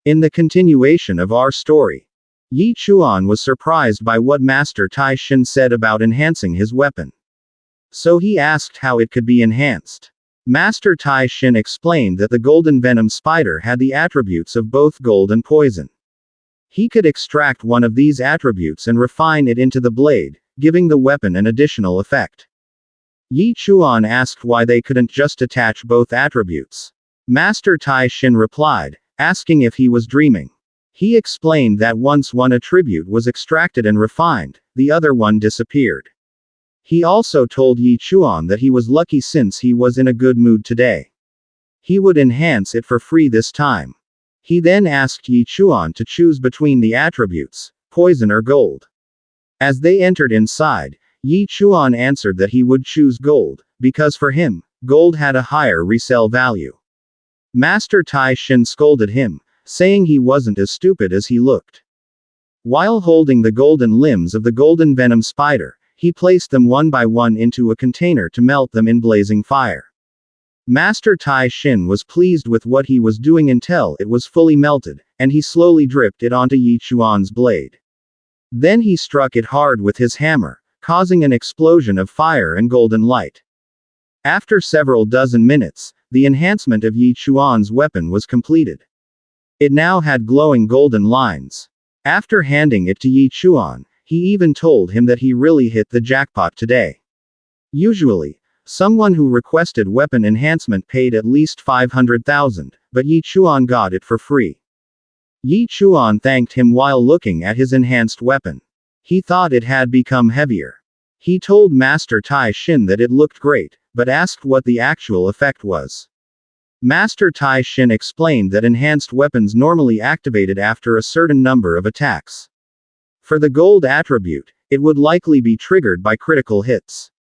In the continuation of our story, Yi Chuan was surprised by what Master Tai Shin said about enhancing his weapon. So he asked how it could be enhanced. Master Tai Shin explained that the golden venom spider had the attributes of both gold and poison. He could extract one of these attributes and refine it into the blade, giving the weapon an additional effect. Yi Chuan asked why they couldn't just attach both attributes. Master Tai Shin replied, asking if he was dreaming. He explained that once one attribute was extracted and refined, the other one disappeared. He also told Yi Chuan that he was lucky since he was in a good mood today. He would enhance it for free this time. He then asked Yi Chuan to choose between the attributes, poison or gold. As they entered inside, Yi Chuan answered that he would choose gold, because for him, gold had a higher resale value. Master Tai Shin scolded him, saying he wasn't as stupid as he looked. While holding the golden limbs of the golden venom spider, he placed them one by one into a container to melt them in blazing fire. Master Tai Shin was pleased with what he was doing until it was fully melted, and he slowly dripped it onto Yi Chuan's blade. Then he struck it hard with his hammer, causing an explosion of fire and golden light. After several dozen minutes, the enhancement of Yi Chuan's weapon was completed. It now had glowing golden lines. After handing it to Yi Chuan, he even told him that he really hit the jackpot today. Usually, someone who requested weapon enhancement paid at least 500,000, but Yi Chuan got it for free. Yi Chuan thanked him while looking at his enhanced weapon. He thought it had become heavier. He told Master Tai Shin that it looked great, but asked what the actual effect was. Master Tai Shin explained that enhanced weapons normally activated after a certain number of attacks. For the gold attribute, it would likely be triggered by critical hits.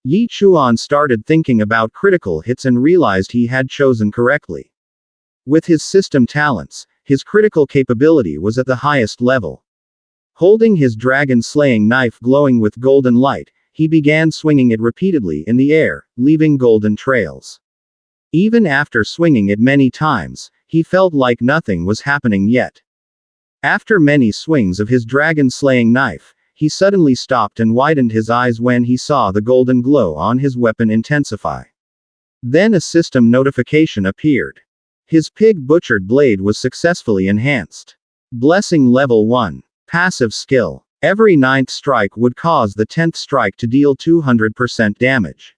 Yi Chuan started thinking about critical hits and realized he had chosen correctly. With his system talents, his critical capability was at the highest level. Holding his dragon-slaying knife glowing with golden light, he began swinging it repeatedly in the air, leaving golden trails. Even after swinging it many times, he felt like nothing was happening yet. After many swings of his dragon-slaying knife, he suddenly stopped and widened his eyes when he saw the golden glow on his weapon intensify. Then a system notification appeared. His pig butchered blade was successfully enhanced. Blessing level 1. Passive skill. Every 9th strike would cause the 10th strike to deal 200% damage.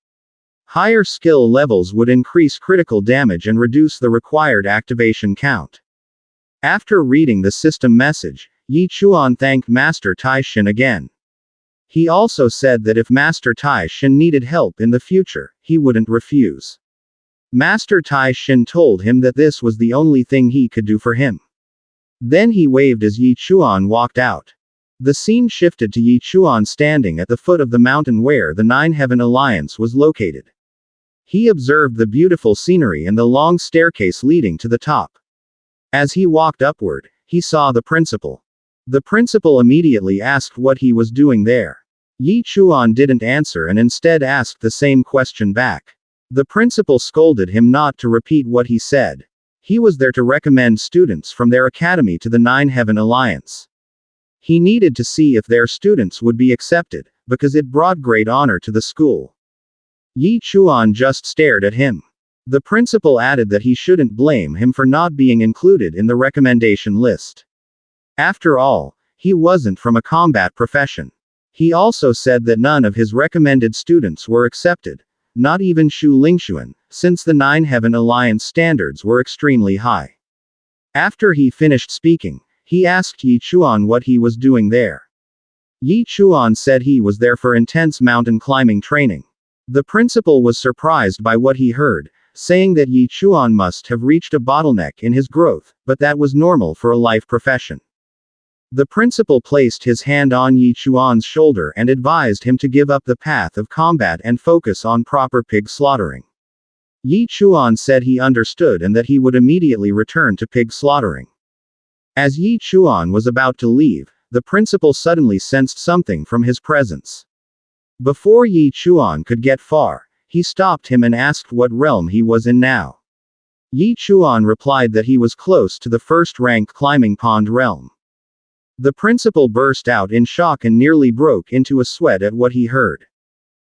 Higher skill levels would increase critical damage and reduce the required activation count. After reading the system message, Yi Chuan thanked Master Tai Shin again. He also said that if Master Tai Shin needed help in the future, he wouldn't refuse. Master Tai Shin told him that this was the only thing he could do for him. Then he waved as Yi Chuan walked out. The scene shifted to Yi Chuan standing at the foot of the mountain where the Nine Heaven Alliance was located. He observed the beautiful scenery and the long staircase leading to the top. As he walked upward, he saw the principal. The principal immediately asked what he was doing there. Yi Chuan didn't answer and instead asked the same question back. The principal scolded him not to repeat what he said. He was there to recommend students from their academy to the Nine Heaven Alliance. He needed to see if their students would be accepted, because it brought great honor to the school. Yi Chuan just stared at him. The principal added that he shouldn't blame him for not being included in the recommendation list. After all, he wasn't from a combat profession. He also said that none of his recommended students were accepted, not even Shu Lingxuan, since the Nine Heaven Alliance standards were extremely high. After he finished speaking, he asked Yi Chuan what he was doing there. Yi Chuan said he was there for intense mountain climbing training. The principal was surprised by what he heard, saying that Yi Chuan must have reached a bottleneck in his growth, but that was normal for a life profession. The principal placed his hand on Yi Chuan's shoulder and advised him to give up the path of combat and focus on proper pig slaughtering. Yi Chuan said he understood and that he would immediately return to pig slaughtering. As Yi Chuan was about to leave, the principal suddenly sensed something from his presence. Before Yi Chuan could get far, he stopped him and asked what realm he was in now. Yi Chuan replied that he was close to the first-rank climbing pond realm. The principal burst out in shock and nearly broke into a sweat at what he heard.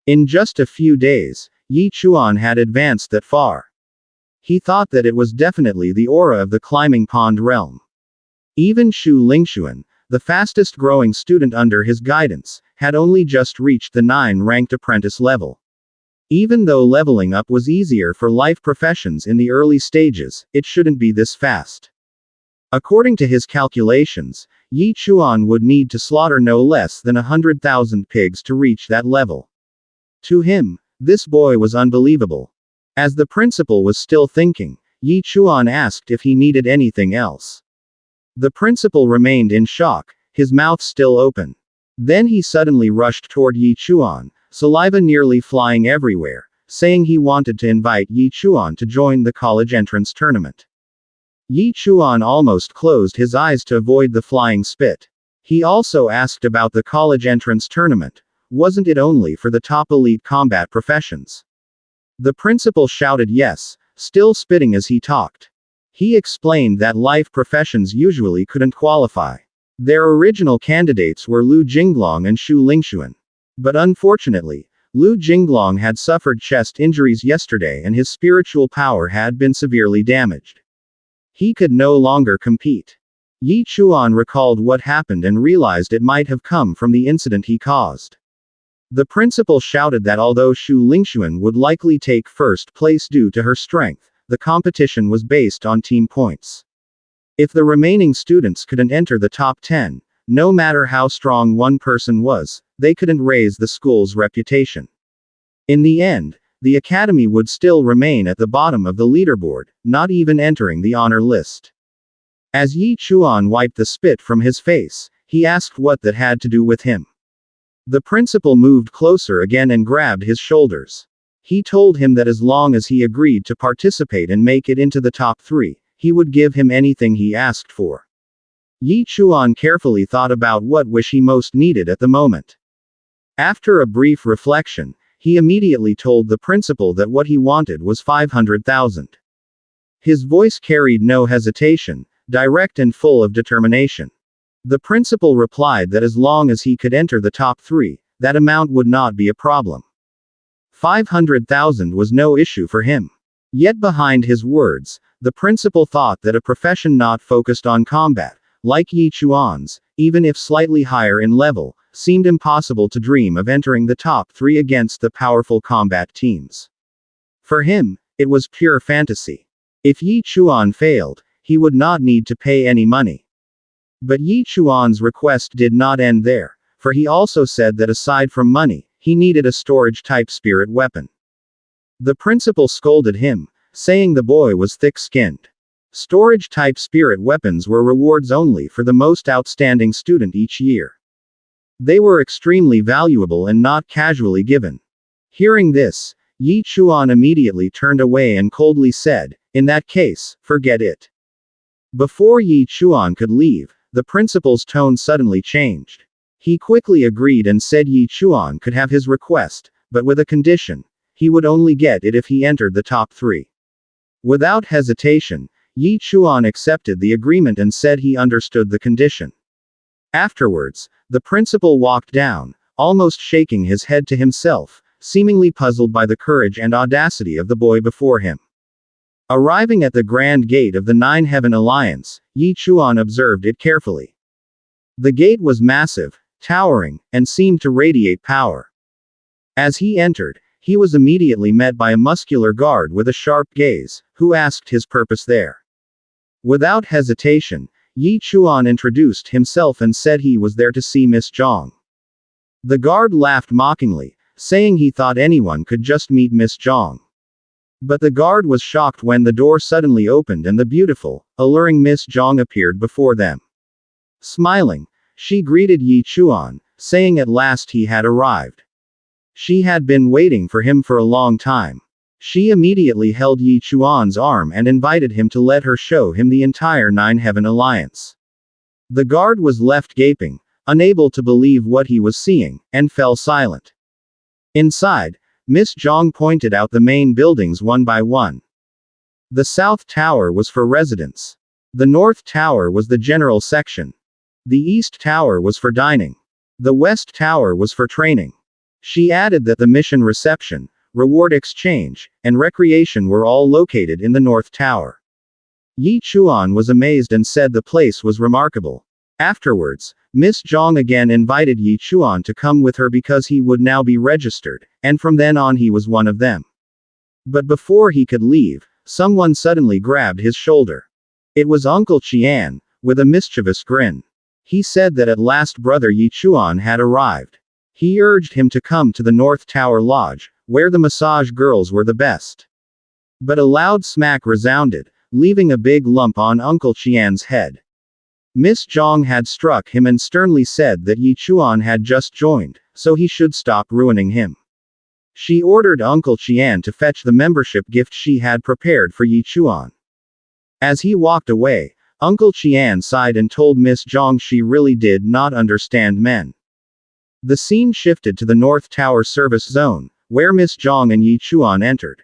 In just a few days, Yi Chuan had advanced that far. He thought that it was definitely the aura of the climbing pond realm. Even Shu Lingxuan, the fastest growing student under his guidance, had only just reached the 9-ranked apprentice level. Even though leveling up was easier for life professions in the early stages, it shouldn't be this fast. According to his calculations, Yi Chuan would need to slaughter no less than 100,000 pigs to reach that level. To him, this boy was unbelievable. As the principal was still thinking, Yi Chuan asked if he needed anything else. The principal remained in shock, his mouth still open. Then he suddenly rushed toward Yi Chuan, saliva nearly flying everywhere, saying he wanted to invite Yi Chuan to join the college entrance tournament. Yi Chuan almost closed his eyes to avoid the flying spit. He also asked about the college entrance tournament. Wasn't it only for the top elite combat professions? The principal shouted yes, still spitting as he talked. He explained that life professions usually couldn't qualify. Their original candidates were Lu Jinglong and Shu Lingxuan. But unfortunately, Lu Jinglong had suffered chest injuries yesterday and his spiritual power had been severely damaged. He could no longer compete. Yi Chuan recalled what happened and realized it might have come from the incident he caused. The principal shouted that although Shu Lingxuan would likely take first place due to her strength, the competition was based on team points. If the remaining students couldn't enter the top 10, no matter how strong one person was, they couldn't raise the school's reputation. In the end, the academy would still remain at the bottom of the leaderboard, not even entering the honor list. As Yi Chuan wiped the spit from his face, he asked what that had to do with him. The principal moved closer again and grabbed his shoulders. He told him that as long as he agreed to participate and make it into the top 3, he would give him anything he asked for. Yi Chuan carefully thought about what wish he most needed at the moment. After a brief reflection, he immediately told the principal that what he wanted was 500,000. His voice carried no hesitation, direct and full of determination. The principal replied that as long as he could enter the top 3, that amount would not be a problem. 500,000 was no issue for him. Yet behind his words, the principal thought that a profession not focused on combat, like Yi Chuan's, even if slightly higher in level, seemed impossible to dream of entering the top 3 against the powerful combat teams. For him, it was pure fantasy. If Yi Chuan failed, he would not need to pay any money. But Yi Chuan's request did not end there, for he also said that aside from money, he needed a storage-type spirit weapon. The principal scolded him, saying the boy was thick-skinned. Storage-type spirit weapons were rewards only for the most outstanding student each year. They were extremely valuable and not casually given. Hearing this, Yi Chuan immediately turned away and coldly said, "In that case, forget it." Before Yi Chuan could leave, the principal's tone suddenly changed. He quickly agreed and said Yi Chuan could have his request, but with a condition. He would only get it if he entered the top 3. Without hesitation, Yi Chuan accepted the agreement and said he understood the condition. Afterwards, the principal walked down, almost shaking his head to himself, seemingly puzzled by the courage and audacity of the boy before him. Arriving at the grand gate of the Nine Heaven Alliance, Yi Chuan observed it carefully. The gate was massive, towering, and seemed to radiate power. As he entered, he was immediately met by a muscular guard with a sharp gaze, who asked his purpose there. Without hesitation, Yi Chuan introduced himself and said he was there to see Miss Zhang. The guard laughed mockingly, saying he thought anyone could just meet Miss Zhang. But the guard was shocked when the door suddenly opened and the beautiful, alluring Miss Zhang appeared before them. Smiling, she greeted Yi Chuan, saying at last he had arrived. She had been waiting for him for a long time. She immediately held Yi Chuan's arm and invited him to let her show him the entire Nine Heaven Alliance. The guard was left gaping, unable to believe what he was seeing, and fell silent. Inside, Miss Zhang pointed out the main buildings one by one. The south tower was for residents. The north tower was the general section. The east tower was for dining. The west tower was for training. She added that the mission reception, reward exchange, and recreation were all located in the north tower. Yi Chuan was amazed and said the place was remarkable. Afterwards, Miss Zhang again invited Yi Chuan to come with her because he would now be registered, and from then on he was one of them. But before he could leave, someone suddenly grabbed his shoulder. It was Uncle Qian, with a mischievous grin. He said that at last brother Yi Chuan had arrived. He urged him to come to the North Tower Lodge, where the massage girls were the best. But a loud smack resounded, leaving a big lump on Uncle Qian's head. Miss Zhang had struck him and sternly said that Yi Chuan had just joined, so he should stop ruining him. She ordered Uncle Qian to fetch the membership gift she had prepared for Yi Chuan. As he walked away, Uncle Qian sighed and told Miss Zhang she really did not understand men. The scene shifted to the North Tower service zone, where Miss Zhang and Yi Chuan entered.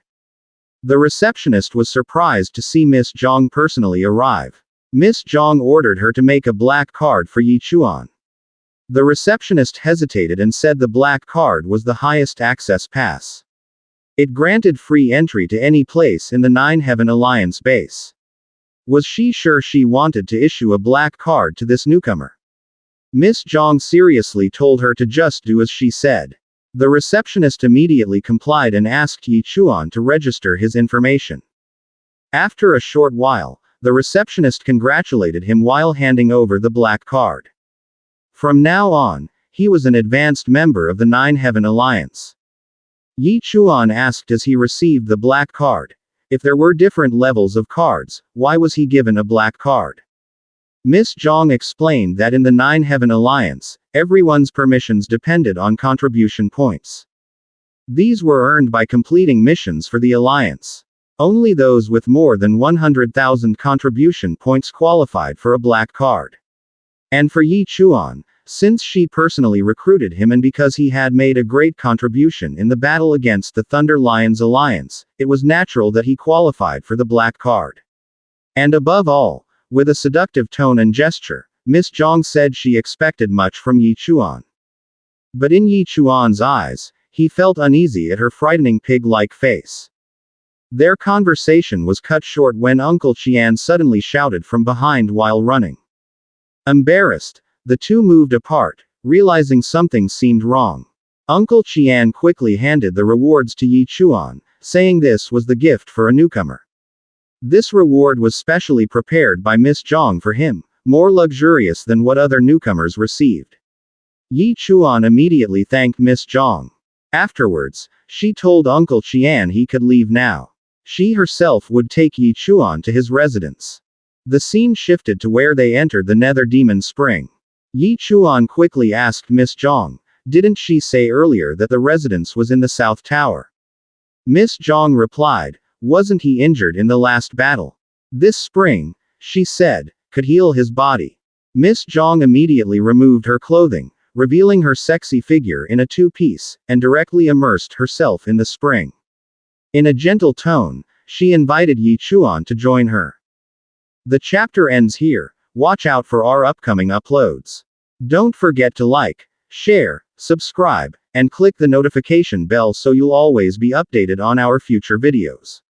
The receptionist was surprised to see Miss Zhang personally arrive. Miss Zhang ordered her to make a black card for Yi Chuan. The receptionist hesitated and said the black card was the highest access pass. It granted free entry to any place in the Nine Heaven Alliance base. Was she sure she wanted to issue a black card to this newcomer? Miss Zhang seriously told her to just do as she said. The receptionist immediately complied and asked Yi Chuan to register his information. After a short while, the receptionist congratulated him while handing over the black card. From now on, he was an advanced member of the Nine Heaven Alliance. Yi Chuan asked as he received the black card. If there were different levels of cards, why was he given a black card? Miss Zhang explained that in the Nine Heaven Alliance, everyone's permissions depended on contribution points. These were earned by completing missions for the Alliance. Only those with more than 100,000 contribution points qualified for a black card. And for Yi Chuan, since she personally recruited him and because he had made a great contribution in the battle against the Thunder Lions Alliance, it was natural that he qualified for the black card. And above all, with a seductive tone and gesture, Miss Zhang said she expected much from Yi Chuan. But in Yi Chuan's eyes, he felt uneasy at her frightening pig-like face. Their conversation was cut short when Uncle Qian suddenly shouted from behind while running. Embarrassed, the two moved apart, realizing something seemed wrong. Uncle Qian quickly handed the rewards to Yi Chuan, saying this was the gift for a newcomer. This reward was specially prepared by Miss Zhang for him, more luxurious than what other newcomers received. Yi Chuan immediately thanked Miss Zhang. Afterwards, she told Uncle Qian he could leave now. She herself would take Yi Chuan to his residence. The scene shifted to where they entered the Nether Demon Spring. Yi Chuan quickly asked Miss Zhang, didn't she say earlier that the residence was in the South Tower? Miss Zhang replied, wasn't he injured in the last battle? This spring, she said, could heal his body. Miss Zhang immediately removed her clothing, revealing her sexy figure in a two-piece, and directly immersed herself in the spring. In a gentle tone, she invited Yi Chuan to join her. The chapter ends here. Watch out for our upcoming uploads. Don't forget to like, share, subscribe, and click the notification bell so you'll always be updated on our future videos.